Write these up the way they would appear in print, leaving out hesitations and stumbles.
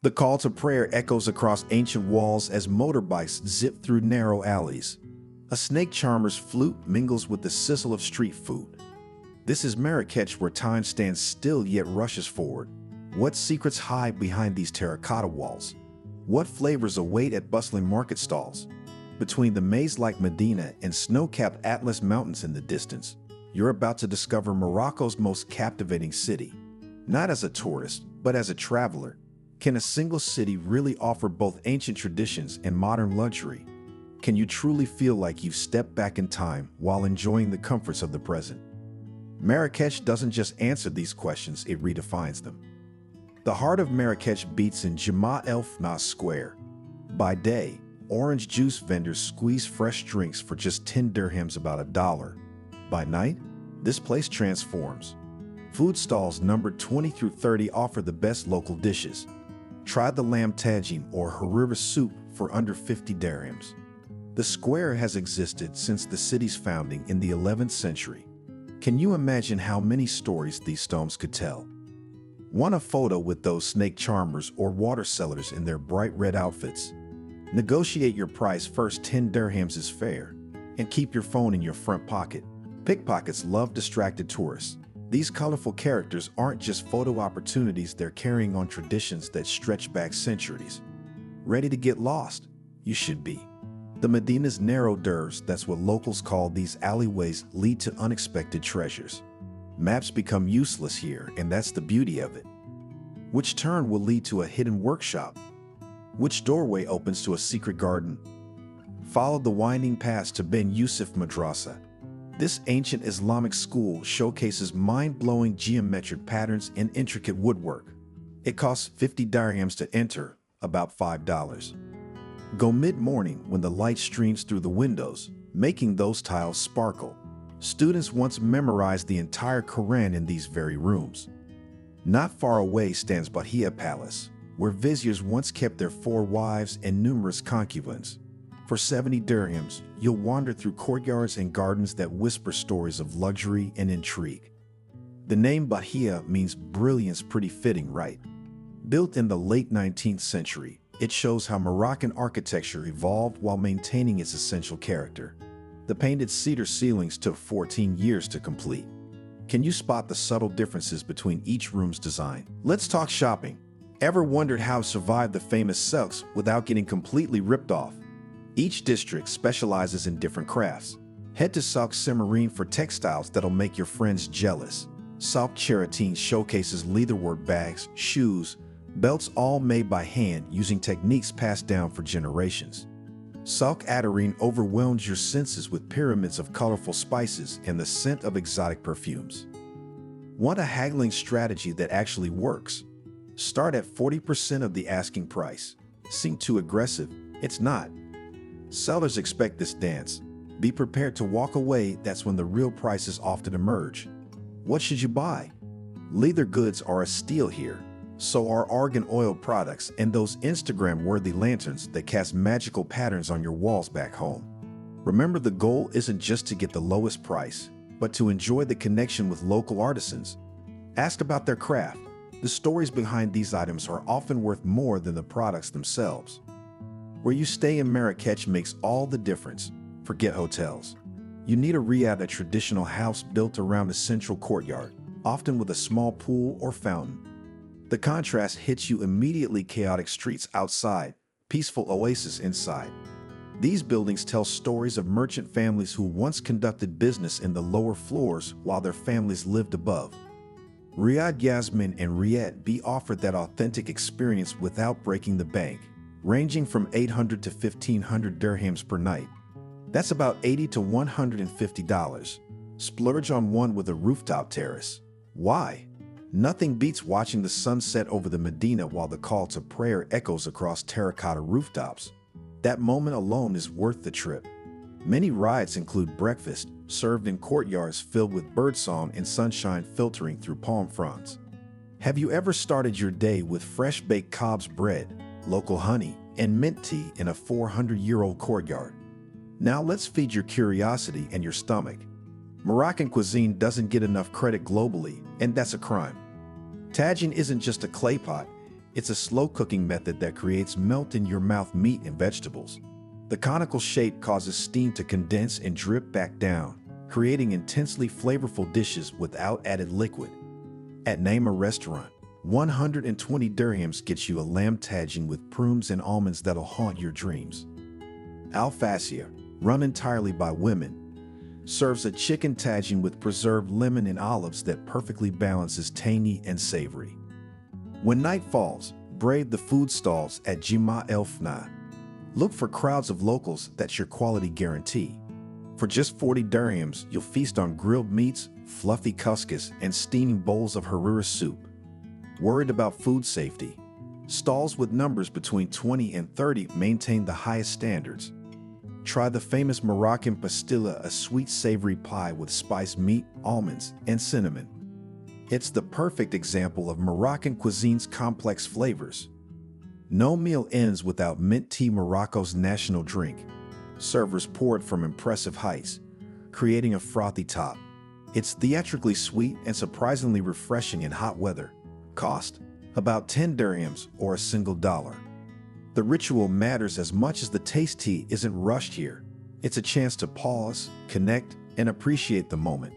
The call to prayer echoes across ancient walls as motorbikes zip through narrow alleys. A snake charmer's flute mingles with the sizzle of street food. This is Marrakech, where time stands still yet rushes forward. What secrets hide behind these terracotta walls? What flavors await at bustling market stalls? Between the maze-like Medina and snow-capped Atlas Mountains in the distance, you're about to discover Morocco's most captivating city. Not as a tourist, but as a traveler. Can a single city really offer both ancient traditions and modern luxury? Can you truly feel like you've stepped back in time while enjoying the comforts of the present? Marrakech doesn't just answer these questions, it redefines them. The heart of Marrakech beats in Jemaa el-Fnaa Square. By day, orange juice vendors squeeze fresh drinks for just 10 dirhams, about $1. By night, this place transforms. Food stalls numbered 20 through 30 offer the best local dishes. Try the lamb tagine or harira soup for under 50 dirhams. The square has existed since the city's founding in the 11th century. Can you imagine how many stories these stones could tell? Want a photo with those snake charmers or water sellers in their bright red outfits? Negotiate your price first. 10 dirhams is fair. And keep your phone in your front pocket. Pickpockets love distracted tourists. These colorful characters aren't just photo opportunities, they're carrying on traditions that stretch back centuries. Ready to get lost? You should be. The Medina's narrow durs, that's what locals call these alleyways, lead to unexpected treasures. Maps become useless here, and that's the beauty of it. Which turn will lead to a hidden workshop? Which doorway opens to a secret garden? Follow the winding paths to Ben Yusuf Madrasa. This ancient Islamic school showcases mind-blowing geometric patterns and intricate woodwork. It costs 50 dirhams to enter, about $5. Go mid-morning when the light streams through the windows, making those tiles sparkle. Students once memorized the entire Quran in these very rooms. Not far away stands Bahia Palace, where viziers once kept their 4 wives and numerous concubines. For 70 dirhams, you'll wander through courtyards and gardens that whisper stories of luxury and intrigue. The name Bahia means brilliance, pretty fitting, right? Built in the late 19th century, it shows how Moroccan architecture evolved while maintaining its essential character. The painted cedar ceilings took 14 years to complete. Can you spot the subtle differences between each room's design? Let's talk shopping. Ever wondered how to survive the famous souks without getting completely ripped off? Each district specializes in different crafts. Head to Souk Cimarine for textiles that'll make your friends jealous. Souk Cheratin showcases leatherwork bags, shoes, belts, all made by hand using techniques passed down for generations. Souk Adarine overwhelms your senses with pyramids of colorful spices and the scent of exotic perfumes. Want a haggling strategy that actually works? Start at 40% of the asking price. Seem too aggressive? It's not. Sellers expect this dance. Be prepared to walk away, that's when the real prices often emerge. What should you buy? Leather goods are a steal here. So are argan oil products and those Instagram-worthy lanterns that cast magical patterns on your walls back home. Remember, the goal isn't just to get the lowest price, but to enjoy the connection with local artisans. Ask about their craft. The stories behind these items are often worth more than the products themselves. Where you stay in Marrakech makes all the difference. Forget hotels. You need a riad, a traditional house built around a central courtyard, often with a small pool or fountain. The contrast hits you immediately: chaotic streets outside, peaceful oasis inside. These buildings tell stories of merchant families who once conducted business in the lower floors while their families lived above. Riad Yasmin and Riad B offer that authentic experience without breaking the bank, ranging from 800 to 1,500 dirhams per night. That's about $80 to $150. Splurge on one with a rooftop terrace. Why? Nothing beats watching the sunset over the Medina while the call to prayer echoes across terracotta rooftops. That moment alone is worth the trip. Many rides include breakfast, served in courtyards filled with birdsong and sunshine filtering through palm fronds. Have you ever started your day with fresh baked cobs bread, local honey, and mint tea in a 400-year-old courtyard? Now let's feed your curiosity and your stomach. Moroccan cuisine doesn't get enough credit globally, and that's a crime. Tagine isn't just a clay pot, It's a slow cooking method that creates melt-in-your-mouth meat and vegetables. The conical shape causes steam to condense and drip back down, creating intensely flavorful dishes without added liquid. At Jemaa restaurant, 120 dirhams gets you a lamb tagine with prunes and almonds that'll haunt your dreams. Al-Fassia, run entirely by women, serves a chicken tagine with preserved lemon and olives that perfectly balances tangy and savory. When night falls, brave the food stalls at Jemaa el-Fnaa. Look for crowds of locals, that's your quality guarantee. For just 40 dirhams, you'll feast on grilled meats, fluffy couscous, and steaming bowls of harira soup. Worried about food safety? Stalls with numbers between 20 and 30 maintain the highest standards. Try the famous Moroccan pastilla, a sweet savory pie with spiced meat, almonds, and cinnamon. It's the perfect example of Moroccan cuisine's complex flavors. No meal ends without mint tea, Morocco's national drink. Servers pour it from impressive heights, creating a frothy top. It's theatrically sweet and surprisingly refreshing in hot weather. Cost: about 10 dirhams or a single dollar. The ritual matters as much as the taste. Tea isn't rushed here. It's a chance to pause, connect, and appreciate the moment.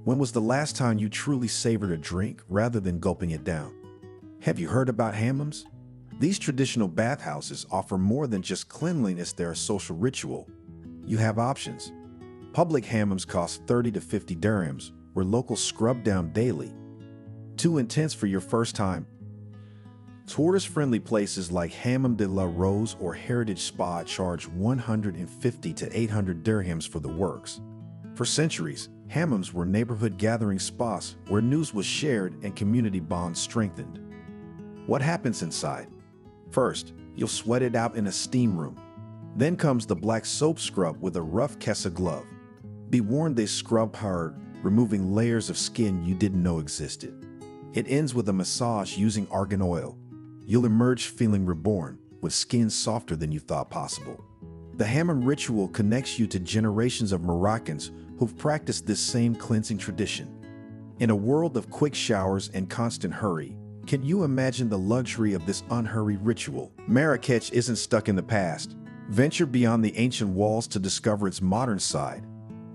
When was the last time you truly savored a drink rather than gulping it down? Have you heard about hammams? These traditional bathhouses offer more than just cleanliness, they're a social ritual. You have options. Public hammams cost 30 to 50 dirhams, where locals scrub down daily. Too intense for your first time? Tourist-friendly places like Hammam de la Rose or Heritage Spa charge 150 to 800 dirhams for the works. For centuries, hammams were neighborhood gathering spots where news was shared and community bonds strengthened. What happens inside? First, you'll sweat it out in a steam room. Then comes the black soap scrub with a rough kessa glove. Be warned, they scrub hard, removing layers of skin you didn't know existed. It ends with a massage using argan oil. You'll emerge feeling reborn, with skin softer than you thought possible. The hammam ritual connects you to generations of Moroccans who've practiced this same cleansing tradition. In a world of quick showers and constant hurry, can you imagine the luxury of this unhurried ritual? Marrakech isn't stuck in the past. Venture beyond the ancient walls to discover its modern side.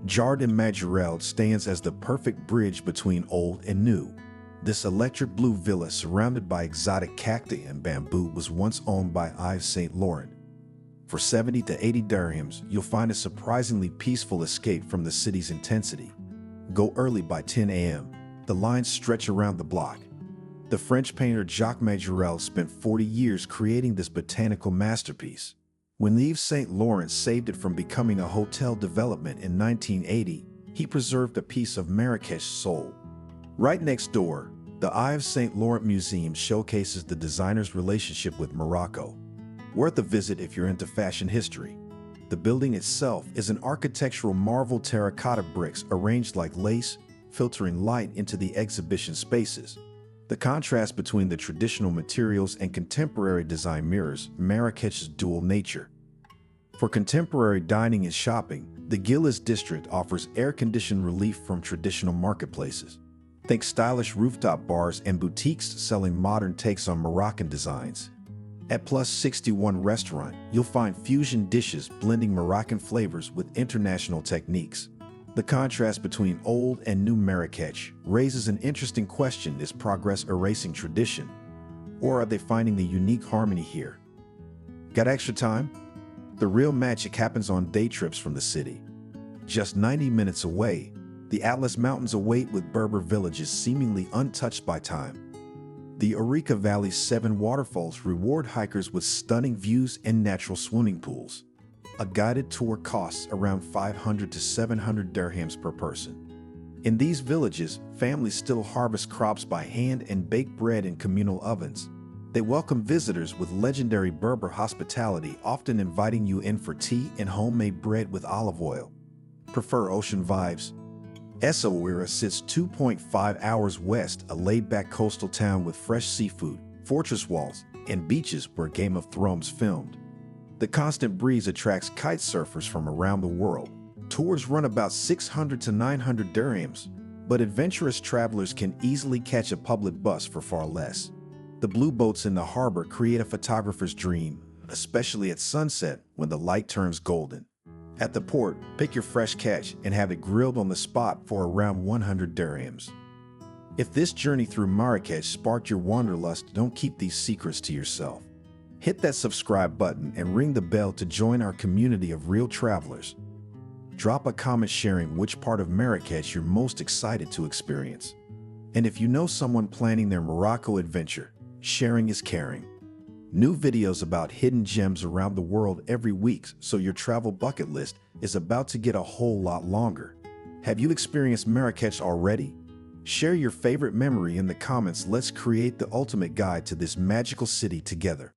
Jardin Majorelle stands as the perfect bridge between old and new. This electric blue villa surrounded by exotic cacti and bamboo was once owned by Yves Saint Laurent. For 70 to 80 dirhams, you'll find a surprisingly peaceful escape from the city's intensity. Go early by 10 a.m. The lines stretch around the block. The French painter Jardin Majorelle spent 40 years creating this botanical masterpiece. When Yves Saint Laurent saved it from becoming a hotel development in 1980, he preserved a piece of Marrakech's soul. Right next door, the Yves Saint Laurent Museum showcases the designer's relationship with Morocco. Worth a visit if you're into fashion history. The building itself is an architectural marvel, terracotta bricks arranged like lace, filtering light into the exhibition spaces. The contrast between the traditional materials and contemporary design mirrors Marrakech's dual nature. For contemporary dining and shopping, the Gilas district offers air-conditioned relief from traditional marketplaces. Think stylish rooftop bars and boutiques selling modern takes on Moroccan designs. At Plus 61 restaurant, you'll find fusion dishes blending Moroccan flavors with international techniques. The contrast between old and new Marrakech raises an interesting question: is progress erasing tradition? Or are they finding the unique harmony here? Got extra time? The real magic happens on day trips from the city. Just 90 minutes away, the Atlas Mountains await with Berber villages seemingly untouched by time. The Ourika Valley's 7 waterfalls reward hikers with stunning views and natural swimming pools. A guided tour costs around 500 to 700 dirhams per person. In these villages, families still harvest crops by hand and bake bread in communal ovens. They welcome visitors with legendary Berber hospitality, often inviting you in for tea and homemade bread with olive oil. Prefer ocean vibes? Essaouira sits 2.5 hours west, a laid-back coastal town with fresh seafood, fortress walls, and beaches where Game of Thrones filmed. The constant breeze attracts kite surfers from around the world. Tours run about 600 to 900 dirhams, but adventurous travelers can easily catch a public bus for far less. The blue boats in the harbor create a photographer's dream, especially at sunset when the light turns golden. At the port, pick your fresh catch and have it grilled on the spot for around 100 dirhams. If this journey through Marrakech sparked your wanderlust, don't keep these secrets to yourself. Hit that subscribe button and ring the bell to join our community of real travelers. Drop a comment sharing which part of Marrakech you're most excited to experience. And if you know someone planning their Morocco adventure, sharing is caring. New videos about hidden gems around the world every week, so your travel bucket list is about to get a whole lot longer. Have you experienced Marrakech already? Share your favorite memory in the comments. Let's create the ultimate guide to this magical city together.